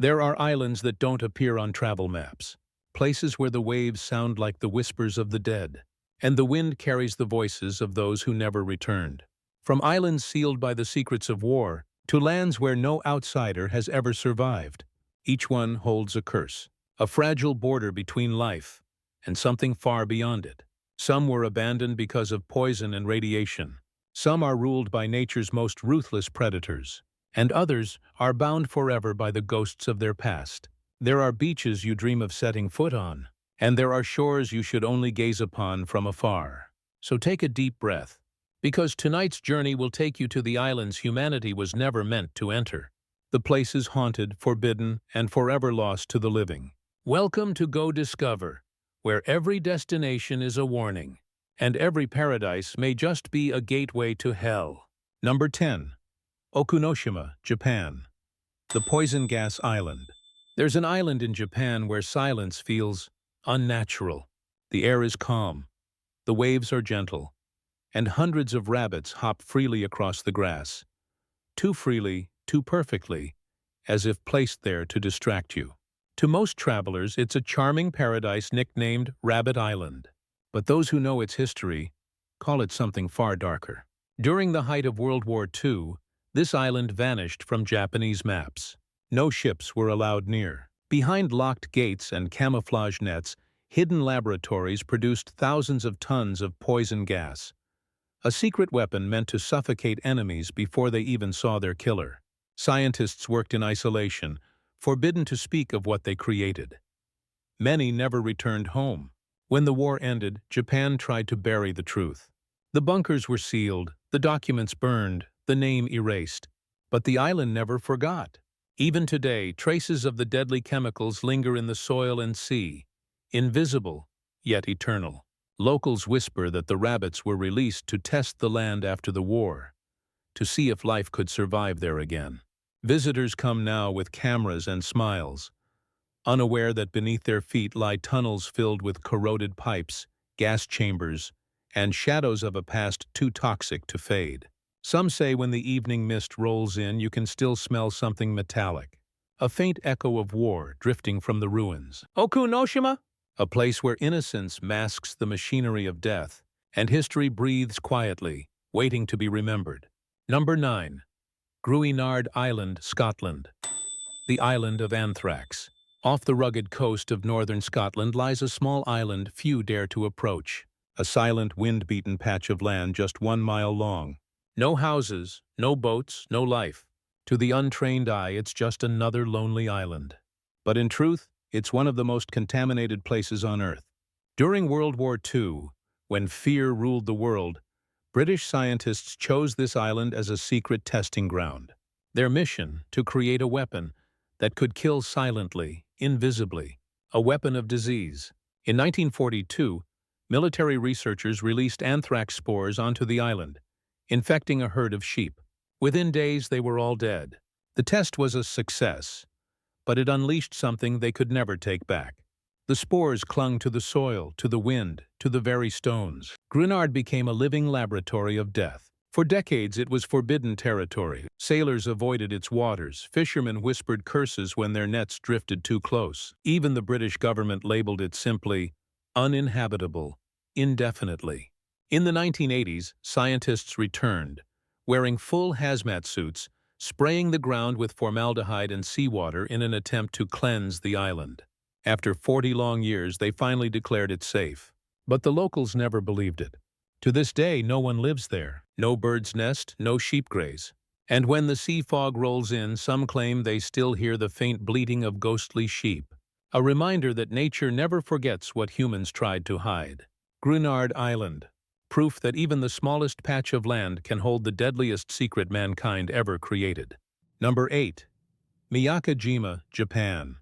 There are islands that don't appear on travel maps, places where the waves sound like the whispers of the dead, and the wind carries the voices of those who never returned. From islands sealed by the secrets of war to lands where no outsider has ever survived, each one holds a curse, a fragile border between life and something far beyond it. Some were abandoned because of poison and radiation. Some are ruled by nature's most ruthless predators, and others are bound forever by the ghosts of their past. There are beaches you dream of setting foot on, and there are shores you should only gaze upon from afar. So take a deep breath, because tonight's journey will take you to the islands humanity was never meant to enter. The places haunted, forbidden, and forever lost to the living. Welcome to Go Discover, where every destination is a warning, and every paradise may just be a gateway to hell. Number 10. Okunoshima, Japan. The Poison Gas Island. There's an island in Japan where silence feels unnatural. The air is calm, the waves are gentle, and hundreds of rabbits hop freely across the grass. Too freely, too perfectly, as if placed there to distract you. To most travelers, it's a charming paradise nicknamed Rabbit Island. But those who know its history call it something far darker. During the height of World War II, this island vanished from Japanese maps. No ships were allowed near. Behind locked gates and camouflage nets, hidden laboratories produced thousands of tons of poison gas, a secret weapon meant to suffocate enemies before they even saw their killer. Scientists worked in isolation, forbidden to speak of what they created. Many never returned home. When the war ended, Japan tried to bury the truth. The bunkers were sealed, the documents burned, the name erased. But the island never forgot. Even today, traces of the deadly chemicals linger in the soil and sea, invisible, yet eternal. Locals whisper that the rabbits were released to test the land after the war, to see if life could survive there again. Visitors come now with cameras and smiles, unaware that beneath their feet lie tunnels filled with corroded pipes, gas chambers, and shadows of a past too toxic to fade. Some say when the evening mist rolls in, you can still smell something metallic, a faint echo of war drifting from the ruins. Okunoshima, a place where innocence masks the machinery of death, and history breathes quietly, waiting to be remembered. Number 9. Gruinard Island, Scotland. The island of anthrax. Off the rugged coast of northern Scotland lies a small island few dare to approach, a silent, wind-beaten patch of land just 1 mile long. No houses, no boats, no life. To the untrained eye, it's just another lonely island. But in truth, it's one of the most contaminated places on Earth. During World War II, when fear ruled the world, British scientists chose this island as a secret testing ground. Their mission, to create a weapon that could kill silently, invisibly, a weapon of disease. In 1942, military researchers released anthrax spores onto the island, infecting a herd of sheep. Within days, they were all dead. The test was a success, but it unleashed something they could never take back. The spores clung to the soil, to the wind, to the very stones. Gruinard became a living laboratory of death. For decades, it was forbidden territory. Sailors avoided its waters. Fishermen whispered curses when their nets drifted too close. Even the British government labeled it simply uninhabitable, indefinitely. In the 1980s, scientists returned, wearing full hazmat suits, spraying the ground with formaldehyde and seawater in an attempt to cleanse the island. After 40 long years, they finally declared it safe. But the locals never believed it. To this day, no one lives there. No bird's nest, no sheep graze. And when the sea fog rolls in, some claim they still hear the faint bleating of ghostly sheep. A reminder that nature never forgets what humans tried to hide. Gruinard Island. Proof that even the smallest patch of land can hold the deadliest secret mankind ever created. Number 8. Miyakojima, Japan.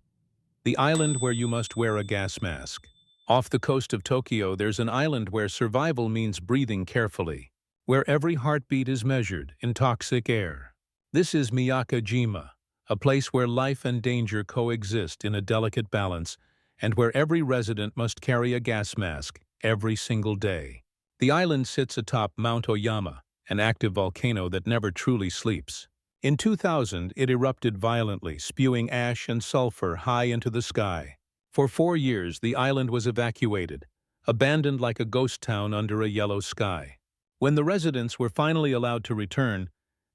The island where you must wear a gas mask. Off the coast of Tokyo, there's an island where survival means breathing carefully, where every heartbeat is measured in toxic air. This is Miyakojima, a place where life and danger coexist in a delicate balance, and where every resident must carry a gas mask every single day. The island sits atop Mount Oyama, an active volcano that never truly sleeps. In 2000, it erupted violently, spewing ash and sulfur high into the sky. For 4 years, the island was evacuated, abandoned like a ghost town under a yellow sky. When the residents were finally allowed to return,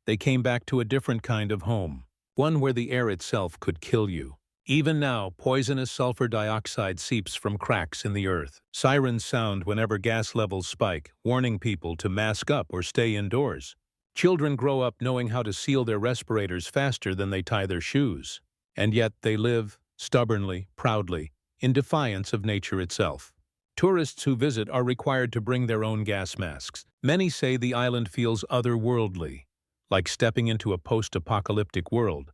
they came back to a different kind of home, one where the air itself could kill you. Even now, poisonous sulfur dioxide seeps from cracks in the earth. Sirens sound whenever gas levels spike, warning people to mask up or stay indoors. Children grow up knowing how to seal their respirators faster than they tie their shoes. And yet they live, stubbornly, proudly, in defiance of nature itself. Tourists who visit are required to bring their own gas masks. Many say the island feels otherworldly, like stepping into a post-apocalyptic world,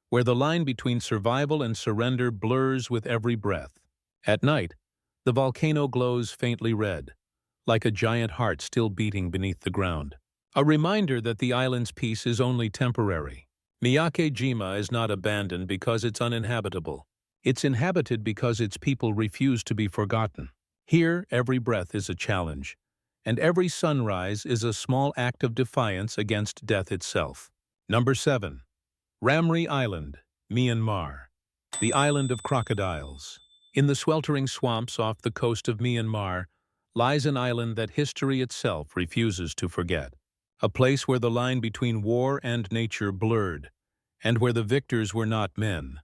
where the line between survival and surrender blurs with every breath. At night, the volcano glows faintly red, like a giant heart still beating beneath the ground. A reminder that the island's peace is only temporary. Miyake-jima is not abandoned because it's uninhabitable. It's inhabited because its people refuse to be forgotten. Here, every breath is a challenge, and every sunrise is a small act of defiance against death itself. Number 7. Ramri Island, Myanmar. The Island of Crocodiles. In the sweltering swamps off the coast of Myanmar lies an island that history itself refuses to forget. A place where the line between war and nature blurred, and where the victors were not men,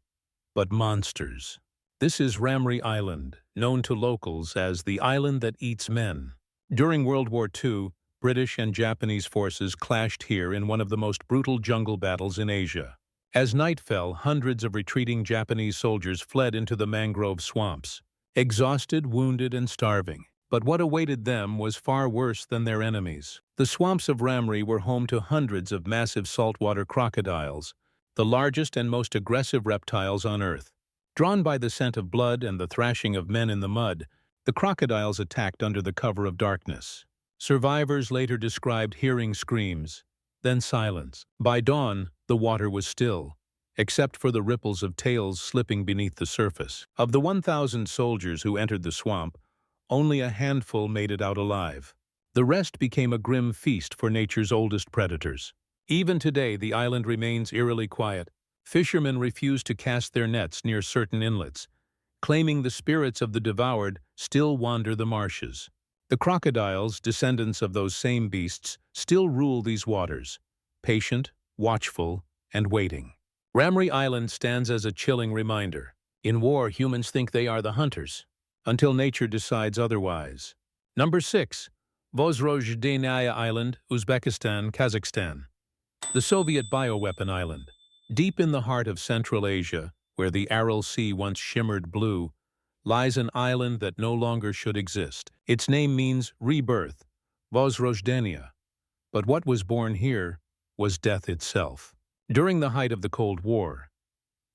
but monsters. This is Ramri Island, known to locals as the island that eats men. During World War II, British and Japanese forces clashed here in one of the most brutal jungle battles in Asia. As night fell, hundreds of retreating Japanese soldiers fled into the mangrove swamps, exhausted, wounded, and starving. But what awaited them was far worse than their enemies. The swamps of Ramri were home to hundreds of massive saltwater crocodiles, the largest and most aggressive reptiles on Earth. Drawn by the scent of blood and the thrashing of men in the mud, the crocodiles attacked under the cover of darkness. Survivors later described hearing screams, then silence. By dawn, the water was still, except for the ripples of tails slipping beneath the surface. Of the 1,000 soldiers who entered the swamp, only a handful made it out alive. The rest became a grim feast for nature's oldest predators. Even today, the island remains eerily quiet. Fishermen refuse to cast their nets near certain inlets, claiming the spirits of the devoured still wander the marshes. The crocodiles, descendants of those same beasts, still rule these waters, patient, watchful, and waiting. Ramri Island stands as a chilling reminder. In war, humans think they are the hunters, until nature decides otherwise. Number 6. Vozrozhdeniya Island, Uzbekistan, Kazakhstan. The Soviet bioweapon island. Deep in the heart of Central Asia, where the Aral Sea once shimmered blue, lies an island that no longer should exist. Its name means rebirth, Vozrozhdeniya. But what was born here was death itself. During the height of the Cold War,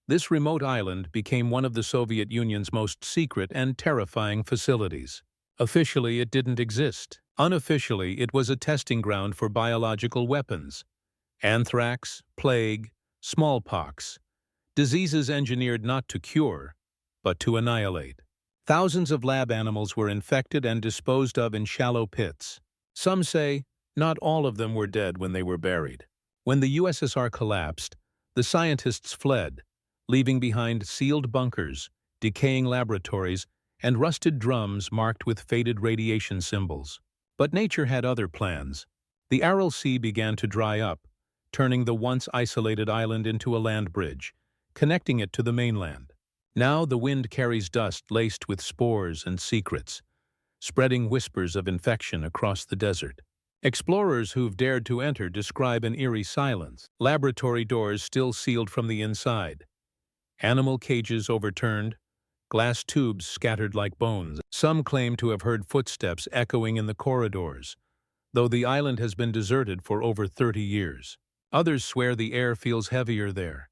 this remote island became one of the Soviet Union's most secret and terrifying facilities. Officially, it didn't exist. Unofficially, it was a testing ground for biological weapons. Anthrax, plague, smallpox, diseases engineered not to cure, but to annihilate. Thousands of lab animals were infected and disposed of in shallow pits. Some say not all of them were dead when they were buried. When the USSR collapsed, the scientists fled, leaving behind sealed bunkers, decaying laboratories, and rusted drums marked with faded radiation symbols. But nature had other plans. The Aral Sea began to dry up, turning the once isolated island into a land bridge, connecting it to the mainland. Now the wind carries dust laced with spores and secrets, spreading whispers of infection across the desert. Explorers who've dared to enter describe an eerie silence, laboratory doors still sealed from the inside, animal cages overturned, glass tubes scattered like bones. Some claim to have heard footsteps echoing in the corridors, though the island has been deserted for over 30 years. Others swear the air feels heavier there,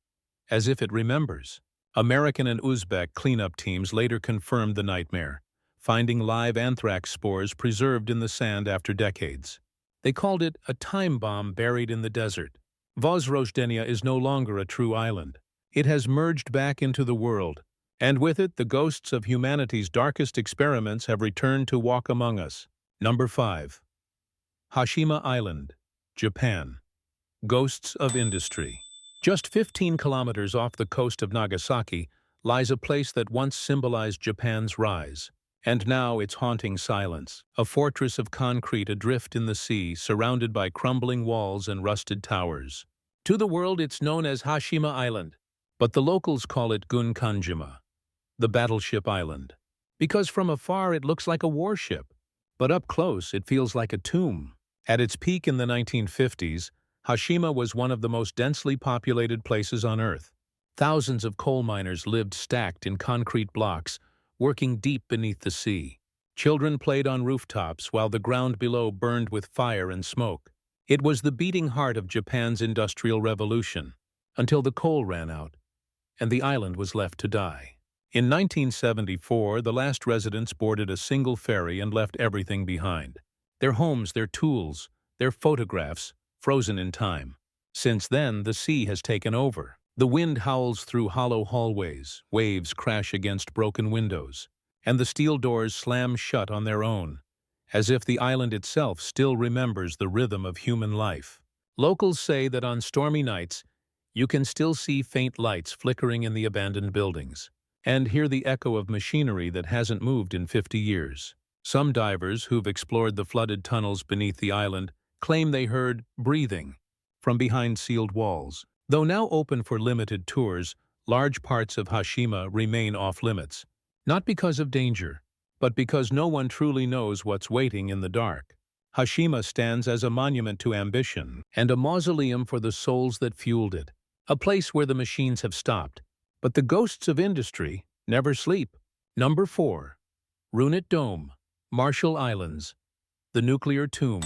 as if it remembers. American and Uzbek cleanup teams later confirmed the nightmare, finding live anthrax spores preserved in the sand after decades. They called it a time bomb buried in the desert. Vozrozhdeniya is no longer a true island. It has merged back into the world, and with it the ghosts of humanity's darkest experiments have returned to walk among us. Number 5. Hashima Island, Japan. Ghosts of Industry. Just 15 kilometers off the coast of Nagasaki lies a place that once symbolized Japan's rise. And now it's haunting silence, a fortress of concrete adrift in the sea, surrounded by crumbling walls and rusted towers. To the world it's known as Hashima Island, but the locals call it Gunkanjima, the battleship island. Because from afar it looks like a warship, but up close it feels like a tomb. At its peak in the 1950s, Hashima was one of the most densely populated places on Earth. Thousands of coal miners lived stacked in concrete blocks, working deep beneath the sea. Children played on rooftops while the ground below burned with fire and smoke. It was the beating heart of Japan's industrial revolution, until the coal ran out, and the island was left to die. In 1974, the last residents boarded a single ferry and left everything behind. Their homes, their tools, their photographs, frozen in time. Since then, the sea has taken over. The wind howls through hollow hallways, waves crash against broken windows, and the steel doors slam shut on their own, as if the island itself still remembers the rhythm of human life. Locals say that on stormy nights, you can still see faint lights flickering in the abandoned buildings, and hear the echo of machinery that hasn't moved in 50 years. Some divers who've explored the flooded tunnels beneath the island claim they heard breathing from behind sealed walls. Though now open for limited tours, large parts of Hashima remain off-limits, not because of danger, but because no one truly knows what's waiting in the dark. Hashima stands as a monument to ambition and a mausoleum for the souls that fueled it, a place where the machines have stopped, but the ghosts of industry never sleep. Number 4. Runit Dome, Marshall Islands, the nuclear tomb.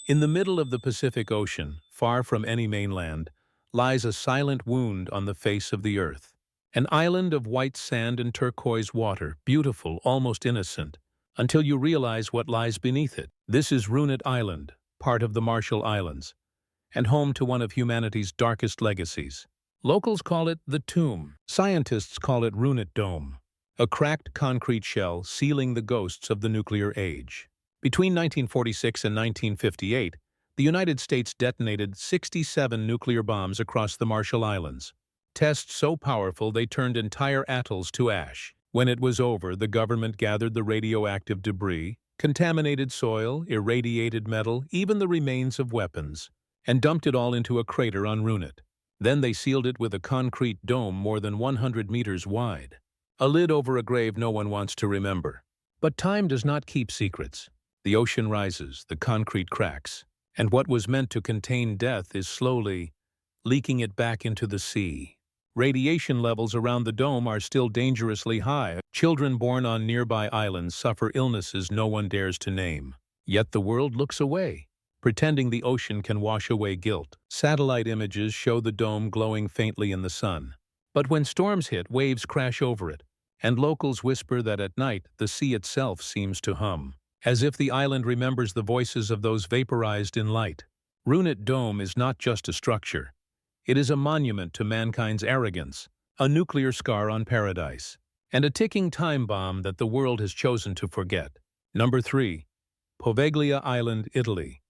In the middle of the Pacific Ocean, far from any mainland, lies a silent wound on the face of the earth. An island of white sand and turquoise water, beautiful, almost innocent, until you realize what lies beneath it. This is Runit Island, part of the Marshall Islands, and home to one of humanity's darkest legacies. Locals call it the tomb. Scientists call it Runit Dome, a cracked concrete shell sealing the ghosts of the nuclear age. Between 1946 and 1958, the United States detonated 67 nuclear bombs across the Marshall Islands. Tests so powerful they turned entire atolls to ash. When it was over, the government gathered the radioactive debris, contaminated soil, irradiated metal, even the remains of weapons, and dumped it all into a crater on Runit. Then they sealed it with a concrete dome more than 100 meters wide. A lid over a grave no one wants to remember. But time does not keep secrets. The ocean rises, the concrete cracks, and what was meant to contain death is slowly leaking it back into the sea. Radiation levels around the dome are still dangerously high. Children born on nearby islands suffer illnesses no one dares to name. Yet the world looks away, pretending the ocean can wash away guilt. Satellite images show the dome glowing faintly in the sun. But when storms hit, waves crash over it, and locals whisper that at night the sea itself seems to hum, as if the island remembers the voices of those vaporized in light. Runit Dome is not just a structure. It is a monument to mankind's arrogance, a nuclear scar on paradise, and a ticking time bomb that the world has chosen to forget. Number 3. Poveglia Island, Italy,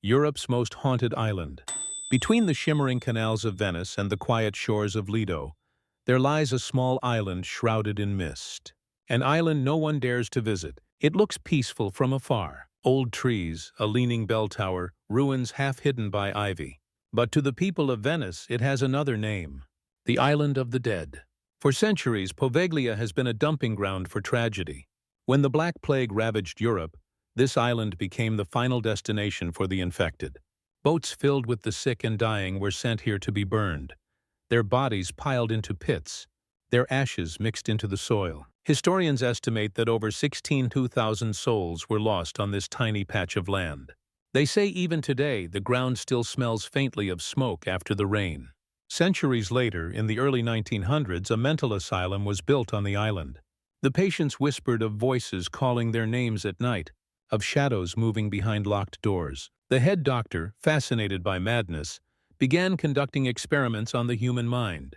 Europe's most haunted island. Between the shimmering canals of Venice and the quiet shores of Lido, there lies a small island shrouded in mist. An island no one dares to visit. It looks peaceful from afar. Old trees, a leaning bell tower, ruins half hidden by ivy. But to the people of Venice, it has another name: the Island of the Dead. For centuries, Poveglia has been a dumping ground for tragedy. When the Black Plague ravaged Europe, this island became the final destination for the infected. Boats filled with the sick and dying were sent here to be burned, their bodies piled into pits, their ashes mixed into the soil. Historians estimate that over 16,000 souls were lost on this tiny patch of land. They say even today the ground still smells faintly of smoke after the rain. Centuries later, in the early 1900s, a mental asylum was built on the island. The patients whispered of voices calling their names at night, of shadows moving behind locked doors. The head doctor, fascinated by madness, began conducting experiments on the human mind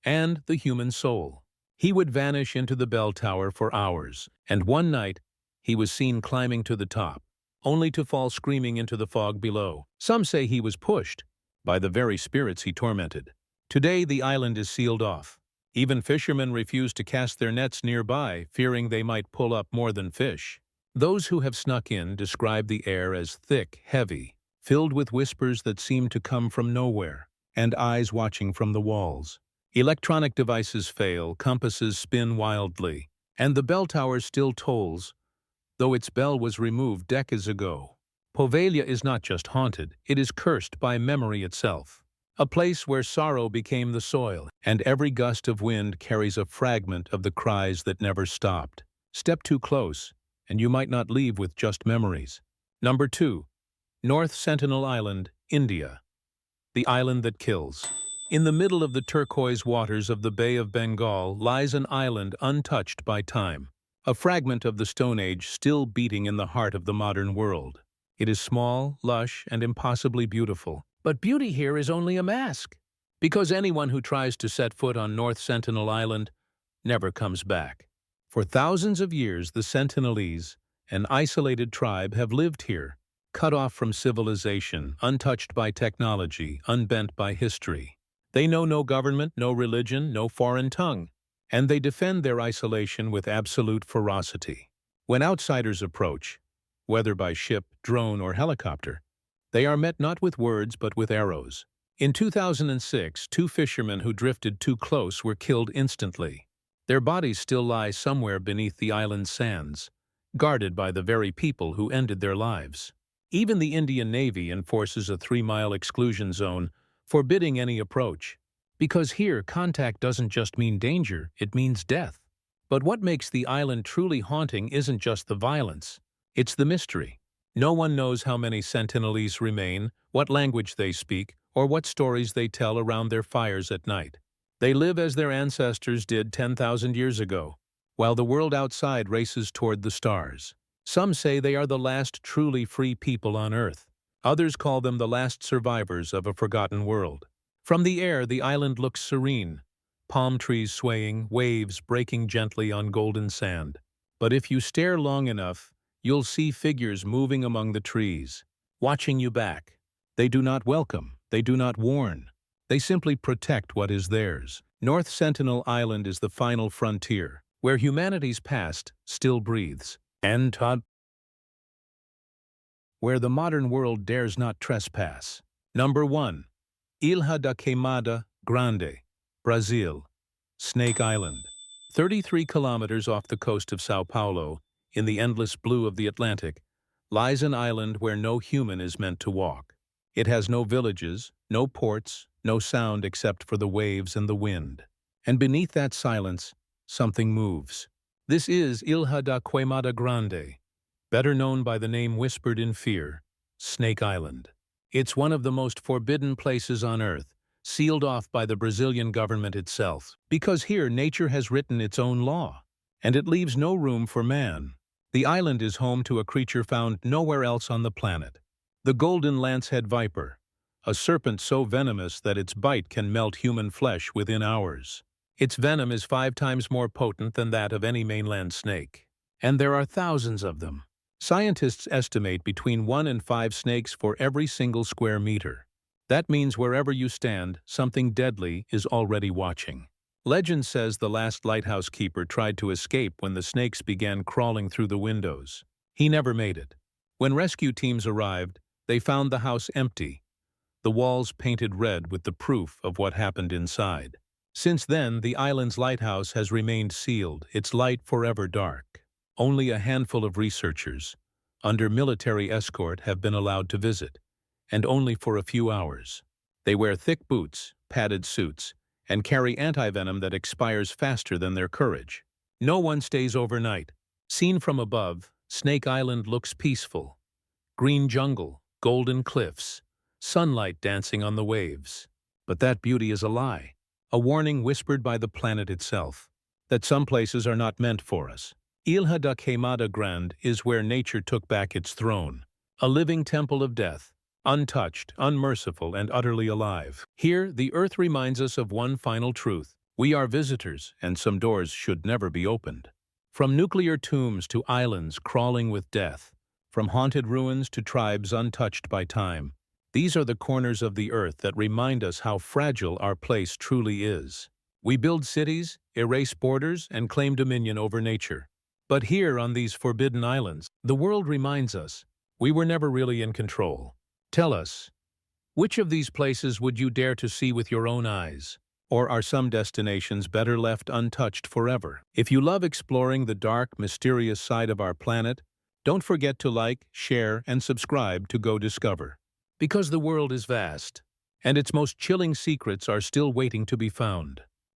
and the human soul. He would vanish into the bell tower for hours, and one night he was seen climbing to the top, only to fall screaming into the fog below. Some say he was pushed, by the very spirits he tormented. Today the island is sealed off. Even fishermen refuse to cast their nets nearby, fearing they might pull up more than fish. Those who have snuck in describe the air as thick, heavy, filled with whispers that seem to come from nowhere, and eyes watching from the walls. Electronic devices fail, compasses spin wildly, and the bell tower still tolls, though its bell was removed decades ago. Poveglia is not just haunted, it is cursed by memory itself. A place where sorrow became the soil, and every gust of wind carries a fragment of the cries that never stopped. Step too close, and you might not leave with just memories. Number 2. North Sentinel Island, India. The island that kills. In the middle of the turquoise waters of the Bay of Bengal lies an island untouched by time, a fragment of the Stone Age still beating in the heart of the modern world. It is small, lush, and impossibly beautiful. But beauty here is only a mask, because anyone who tries to set foot on North Sentinel Island never comes back. For thousands of years, the Sentinelese, an isolated tribe, have lived here, cut off from civilization, untouched by technology, unbent by history. They know no government, no religion, no foreign tongue, and they defend their isolation with absolute ferocity. When outsiders approach, whether by ship, drone, or helicopter, they are met not with words but with arrows. In 2006, 2 fishermen who drifted too close were killed instantly. Their bodies still lie somewhere beneath the island's sands, guarded by the very people who ended their lives. Even the Indian Navy enforces a 3-mile exclusion zone, forbidding any approach. Because here, contact doesn't just mean danger, it means death. But what makes the island truly haunting isn't just the violence, it's the mystery. No one knows how many Sentinelese remain, what language they speak, or what stories they tell around their fires at night. They live as their ancestors did 10,000 years ago, while the world outside races toward the stars. Some say they are the last truly free people on Earth. Others call them the last survivors of a forgotten world. From the air, the island looks serene, palm trees swaying, waves breaking gently on golden sand. But if you stare long enough, you'll see figures moving among the trees, watching you back. They do not welcome, they do not warn. They simply protect what is theirs. North Sentinel Island is the final frontier, where humanity's past still breathes, and where the modern world dares not trespass. Number 1. Ilha da Queimada Grande, Brazil, Snake Island. 33 kilometers off the coast of Sao Paulo, in the endless blue of the Atlantic, lies an island where no human is meant to walk. It has no villages, no ports, no sound except for the waves and the wind. And beneath that silence, something moves. This is Ilha da Queimada Grande, better known by the name whispered in fear, Snake Island. It's one of the most forbidden places on Earth, sealed off by the Brazilian government itself, because here nature has written its own law, and it leaves no room for man. The island is home to a creature found nowhere else on the planet, the golden lancehead viper, a serpent so venomous that its bite can melt human flesh within hours. Its venom is 5 times more potent than that of any mainland snake, and there are thousands of them. Scientists estimate between 1 and 5 snakes for every single square meter. That means wherever you stand, something deadly is already watching. Legend says the last lighthouse keeper tried to escape when the snakes began crawling through the windows. He never made it. When rescue teams arrived, they found the house empty, the walls painted red with the proof of what happened inside. Since then, the island's lighthouse has remained sealed, its light forever dark. Only a handful of researchers, under military escort, have been allowed to visit, and only for a few hours. They wear thick boots, padded suits, and carry antivenom that expires faster than their courage. No one stays overnight. Seen from above, Snake Island looks peaceful. Green jungle, golden cliffs, sunlight dancing on the waves. But that beauty is a lie, a warning whispered by the planet itself, that some places are not meant for us. Ilha da Queimada Grande is where nature took back its throne, a living temple of death, untouched, unmerciful, and utterly alive. Here, the earth reminds us of one final truth. We are visitors, and some doors should never be opened. From nuclear tombs to islands crawling with death, from haunted ruins to tribes untouched by time, These are the corners of the earth that remind us how fragile our place truly is. We build cities, erase borders, and claim dominion over nature. But here on these forbidden islands, the world reminds us we were never really in control. Tell us, which of these places would you dare to see with your own eyes? Or are some destinations better left untouched forever? If you love exploring the dark, mysterious side of our planet, don't forget to like, share, and subscribe to Go Discover. Because the world is vast, and its most chilling secrets are still waiting to be found.